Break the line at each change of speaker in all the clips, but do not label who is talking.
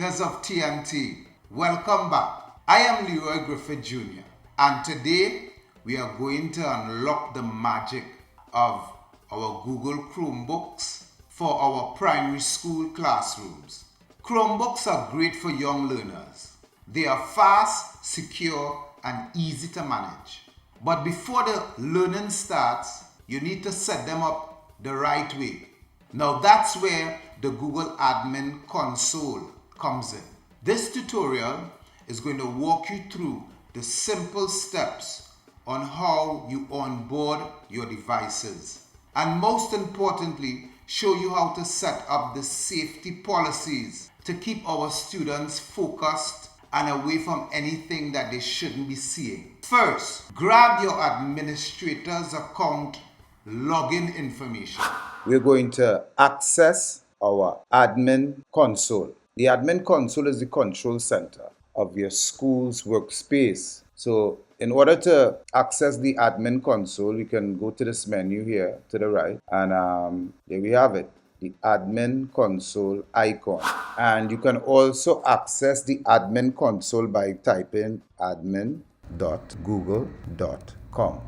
makers of T&T, welcome back. I am Leroy Griffith Jr. and today we are going to unlock the magic of our Google Chromebooks for our primary school classrooms. Chromebooks are great for young learners. They are fast, secure, and easy to manage. But before the learning starts, you need to set them up the right way. Now that's where the Google Admin console comes in. This tutorial is going to walk you through the simple steps on how you onboard your devices, and most importantly, show you how to set up the safety policies to keep our students focused and away from anything that they shouldn't be seeing. First, grab your administrator's account login information.
We're going to access our admin console. The admin console is the control center of your school's workspace. So in order to access the admin console, you can go to this menu here to the right, and there we have it, the admin console icon. And you can also access the admin console by typing admin.google.com.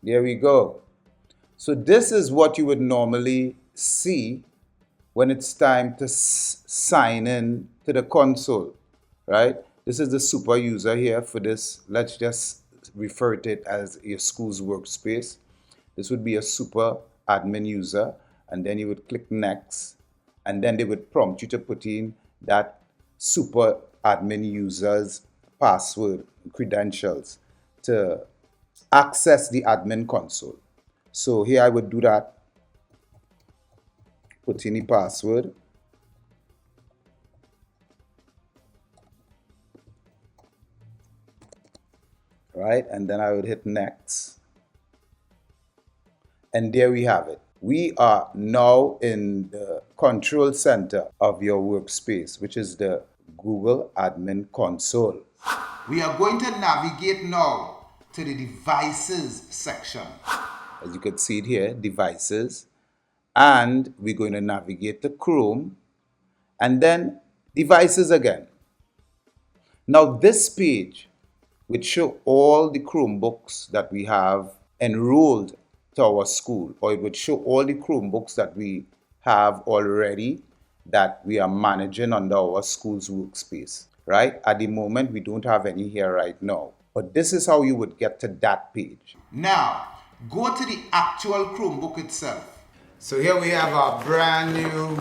There we go. So this is what you would normally see when it's time to sign in to the console, right? This is the super user here for this. Let's just refer to it as your school's workspace. This would be a super admin user, and then you would click next, and then they would prompt you to put in that super admin user's password, credentials to access the admin console. So here I would do that, put in the password, right, and then I would hit next, and there we have it. We are now in the control center of your workspace, which is the Google Admin Console.
We are going to navigate now to the devices section.
As you can see it here, devices, and we're going to navigate to Chrome, and then devices again. Now this page would show all the Chromebooks that we have enrolled to our school, or it would show all the Chromebooks that we have already that we are managing under our school's workspace, right? At the moment, we don't have any here right now, but this is how you would get to that page.
Now, go to the actual Chromebook itself. So here we have our brand new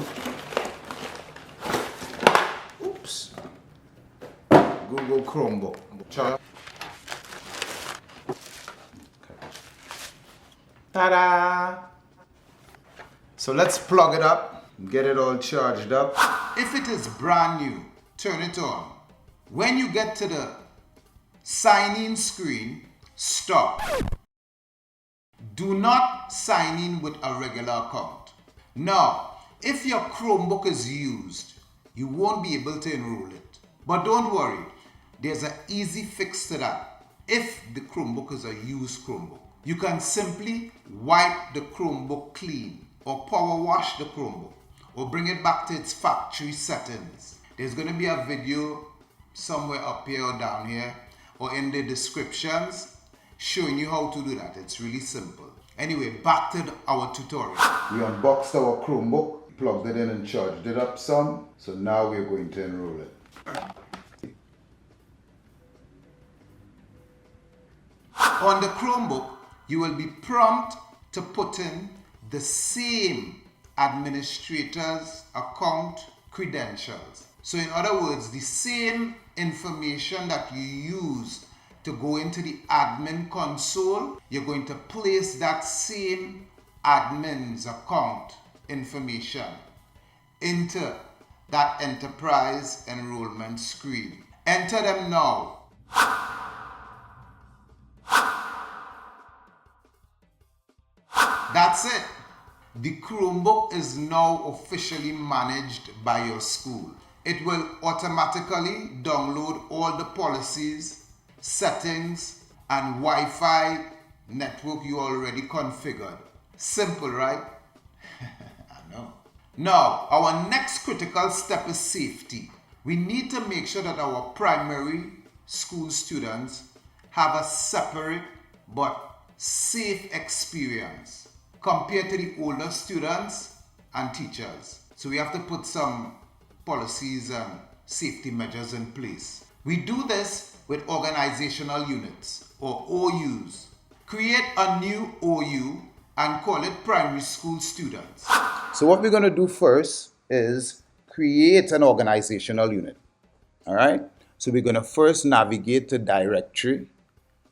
Google Chromebook. Ta-da! So let's plug it up, get it all charged up. If it is brand new, turn it on. When you get to the sign-in screen, stop. Do not sign in with a regular account. Now, if your Chromebook is used, you won't be able to enroll it. But don't worry, there's an easy fix to that. If the Chromebook is a used Chromebook, you can simply wipe the Chromebook clean, or power wash the Chromebook, or bring it back to its factory settings. There's going to be a video somewhere up here or down here, or in the descriptions, showing you how to do that. It's really simple. Anyway, back to our tutorial. We unboxed our Chromebook, plugged it in and charged it up some. So now we're going to enroll it. On the Chromebook, you will be prompted to put in the same administrator's account credentials. So in other words, the same information that you used to go into the admin console, you're going to place that same admin's account information into that enterprise enrollment screen. Enter them now. That's it. The Chromebook is now officially managed by your school. It will automatically download all the policies, settings, and Wi-Fi network you already configured. Simple, right? I know. Now, our next critical step is safety. We need to make sure that our primary school students have a separate but safe experience compared to the older students and teachers. So we have to put some policies and safety measures in place. We do this with organizational units or OUs. Create a new OU and call it primary school students.
So what we're going to do first is create an organizational unit. All right. So we're going to first navigate to directory.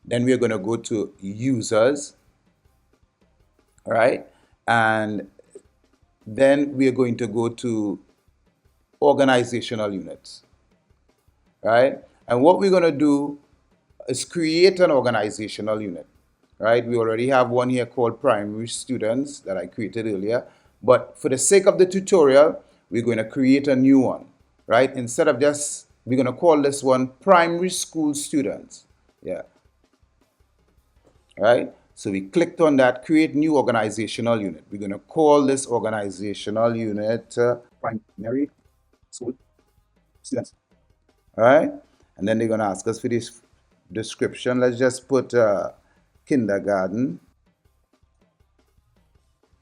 Then we're going to go to users. All right. And then we are going to go to organizational units. Right. And what we're going to do is create an organizational unit. Right. We already have one here called primary students that I created earlier. But for the sake of the tutorial, we're going to create a new one. Right. Instead of just, we're going to call this one primary school students. Yeah. Right. So we clicked on that, create new organizational unit. We're going to call this organizational unit primary school students. All right. And then they're going to ask us for this description. Let's just put kindergarten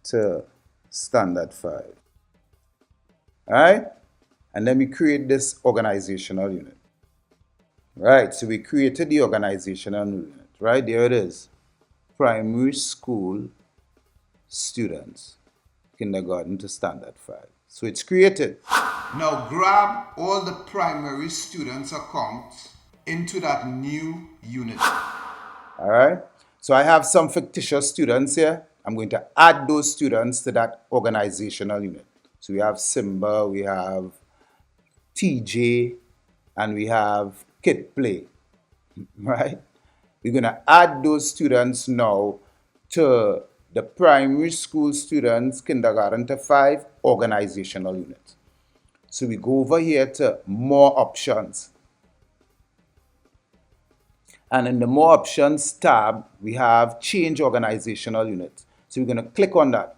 to standard 5. All right. And then we create this organizational unit. Right. So we created the organizational unit. Right. There it is. Primary school students, kindergarten to standard 5. So it's created.
Now grab all the primary students' accounts into that new unit.
All right. So I have some fictitious students here. I'm going to add those students to that organizational unit. So we have Simba, we have TJ, and we have Kid Play. Right. We're going to add those students now to the primary school students, kindergarten to 5 organizational unit. So we go over here to more options. And in the more options tab, we have change organizational units. So we're going to click on that.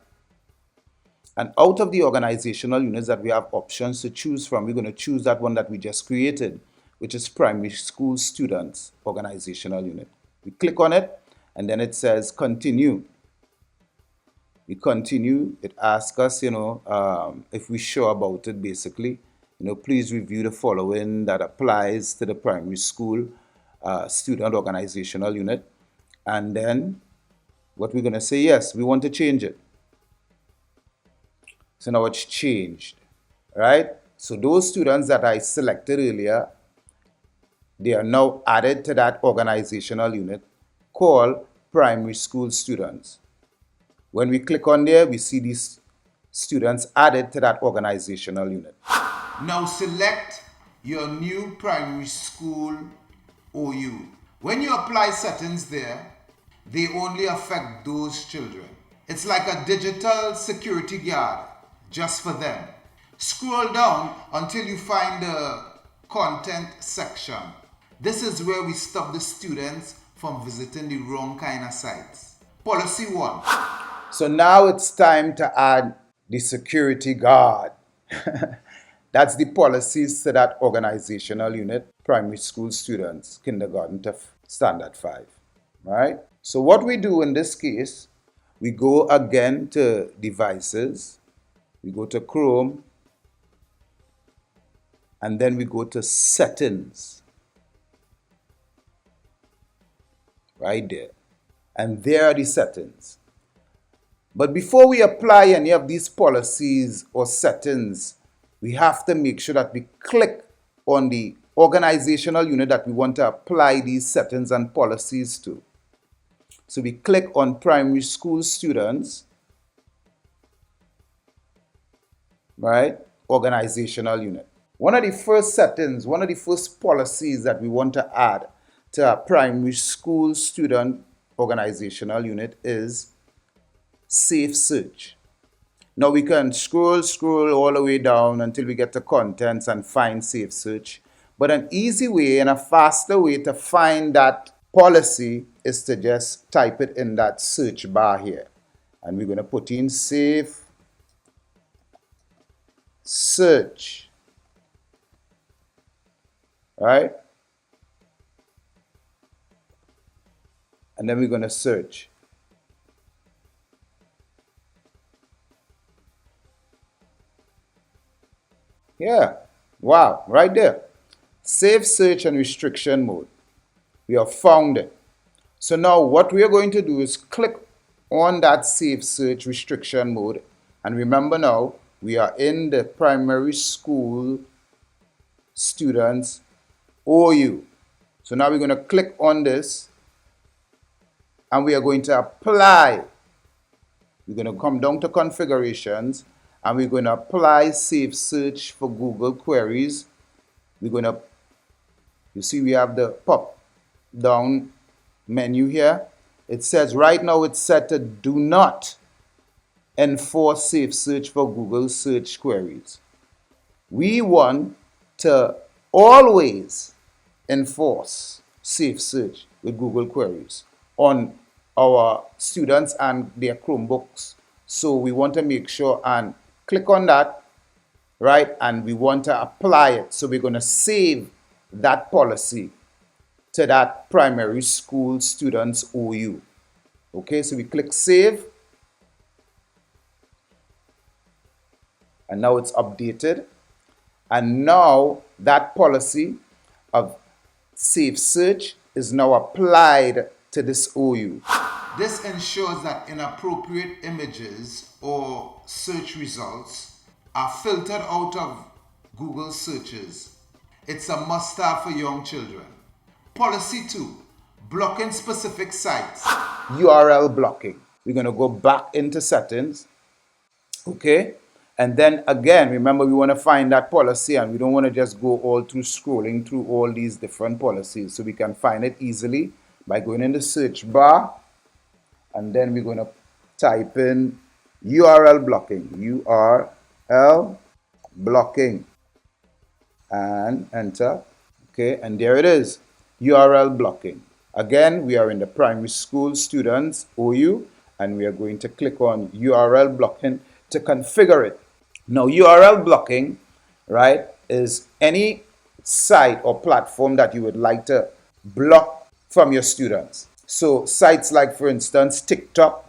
And out of the organizational units that we have options to choose from, we're going to choose that one that we just created, which is primary school students organizational unit. We click on it, and then it says continue. We continue. It asks us, if we're sure about it, basically. Please review the following that applies to the primary school student organizational unit. And then what we're going to say, yes, we want to change it. So now it's changed, right? So those students that I selected earlier, they are now added to that organizational unit called primary school students. When we click on there, we see these students added to that organizational unit.
Now select your new primary school OU. When you apply settings there, they only affect those children. It's like a digital security guard just for them. Scroll down until you find the content section. This is where we stop the students from visiting the wrong kind of sites. Policy 1.
So now it's time to add the security guard. That's the policies to that organizational unit, primary school students, kindergarten to standard 5. Right? So what we do in this case, we go again to devices, we go to Chrome, and then we go to settings. Right there. And there are the settings. But before we apply any of these policies or settings, we have to make sure that we click on the organizational unit that we want to apply these settings and policies to. So we click on primary school students, right? Organizational unit. One of the first settings, one of the first policies that we want to add to a primary school student organizational unit is SafeSearch. Now we can scroll all the way down until we get to contents and find SafeSearch. But an easy way and a faster way to find that policy is to just type it in that search bar here. And we're going to put in SafeSearch. right? And then we're going to search. Yeah, wow, right there. Safe search and restriction mode. We have found it. So now what we are going to do is click on that safe search restriction mode. And remember now, we are in the primary school students OU. So now we're going to click on this and we are going to apply. We're going to come down to configurations and we're going to apply safe search for Google queries. We're going to, you see we have the pop down menu here. It says right now it's set to do not enforce safe search for Google search queries. We want to always enforce safe search with Google queries on our students and their Chromebooks. So we want to make sure and click on that, right? And we want to apply it. So we're going to save that policy to that primary school students OU. Okay, so we click save. And now it's updated. And now that policy of safe search is now applied to this OU.
This ensures that inappropriate images or search results are filtered out of Google searches. It's a must-have for young children. Policy 2, blocking specific sites.
URL blocking. We're going to go back into settings. Okay. And then again, remember we want to find that policy and we don't want to just go all through scrolling through all these different policies. So we can find it easily by going in the search bar and then we're going to type in URL blocking, URL blocking and enter. Okay, and there it is, URL blocking. Again, we are in the primary school students OU and we are going to click on URL blocking to configure it. Now, URL blocking, right, is any site or platform that you would like to block from your students. So sites like, for instance, TikTok,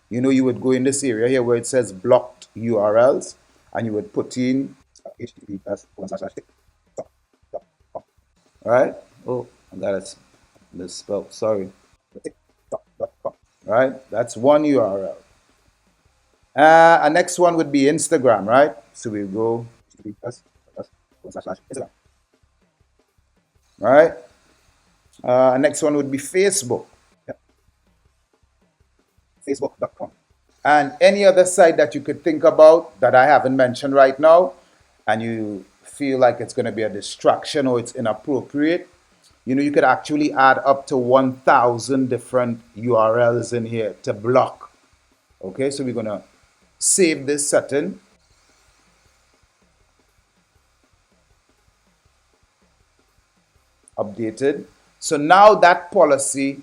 you know, you would go in this area here where it says blocked URLs and you would put in https://tiktok.com. Right? Oh, I got it misspelled, sorry. TikTok.com. Right? That's one URL. Our next one would be Instagram, right? So we go Instagram. Right? Next one would be Facebook. Yep. Facebook.com. And any other site that you could think about that I haven't mentioned right now, and you feel like it's going to be a distraction or it's inappropriate, you know, you could actually add up to 1,000 different URLs in here to block. Okay, so we're going to save this setting. Updated. So now that policy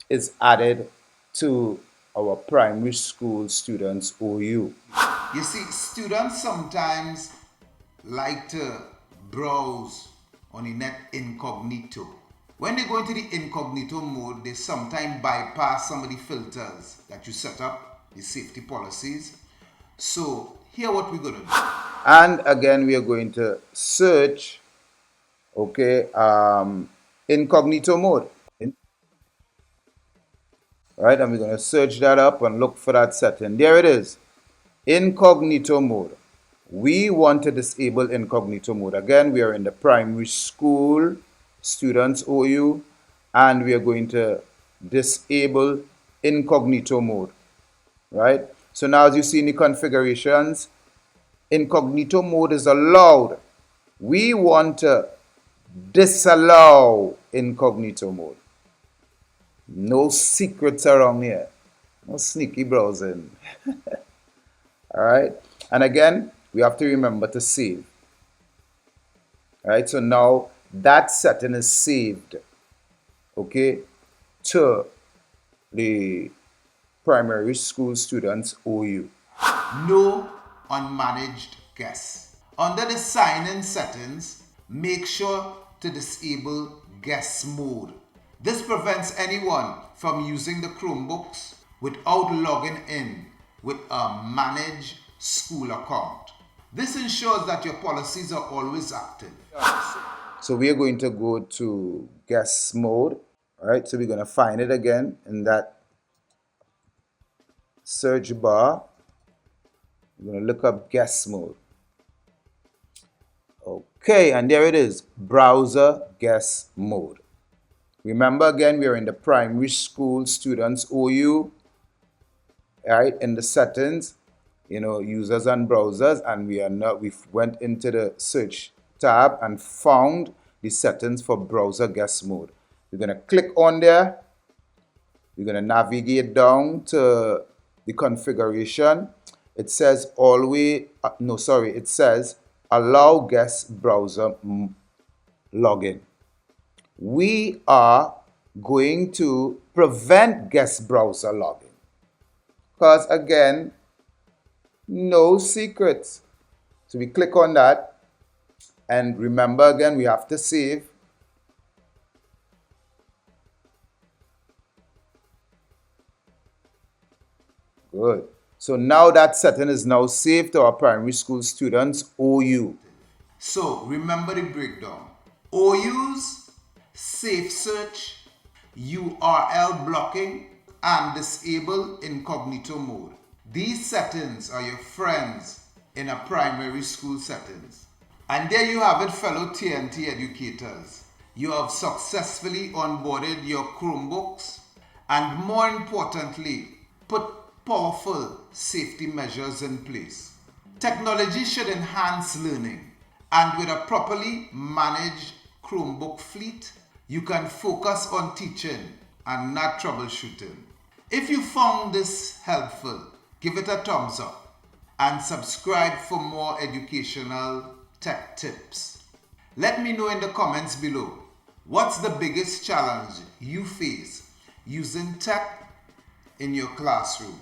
is added to our primary school students OU.
You see, students sometimes like to browse on the net incognito. When they go into the incognito mode, they sometimes bypass some of the filters that you set up, the safety policies. So here what we're going to do.
And again, we are going to search, okay, incognito mode. Right, and we're going to search that up and look for that setting. There it is, incognito mode. We want to disable incognito mode. Again, we are in the primary school students OU and we are going to disable incognito mode. Right, so now as you see in the configurations, incognito mode is allowed. We want to disallow incognito mode. No secrets around here. No sneaky browsing. All right. And again, we have to remember to save. All right. So now that setting is saved, okay, to the primary school students OU.
No unmanaged guests. Under the sign-in settings, make sure to disable guest mode. This prevents anyone from using the Chromebooks without logging in with a managed school account. This ensures that your policies are always active.
So we are going to go to guest mode. All right, so we're going to find it again in that search bar. We're going to look up guest mode. Okay, and there it is, browser guest mode. Remember again, we are in the primary school students OU, right? In the settings, users and browsers, and we went into the search tab and found the settings for browser guest mode. We're going to click on there. We're going to navigate down to the configuration. It says it says allow guest browser login. We are going to prevent guest browser login because, again, no secrets. So we click on that, and remember again, we have to save. Good. So now that setting is now saved to our primary school students OU.
So remember the breakdown. OUs, SafeSearch, URL blocking, and disable incognito mode. These settings are your friends in a primary school settings. And there you have it, fellow T&T educators. You have successfully onboarded your Chromebooks and, more importantly, put powerful safety measures in place. Technology should enhance learning, and with a properly managed Chromebook fleet, you can focus on teaching and not troubleshooting. If you found this helpful, give it a thumbs up and subscribe for more educational tech tips. Let me know in the comments below, what's the biggest challenge you face using tech in your classroom?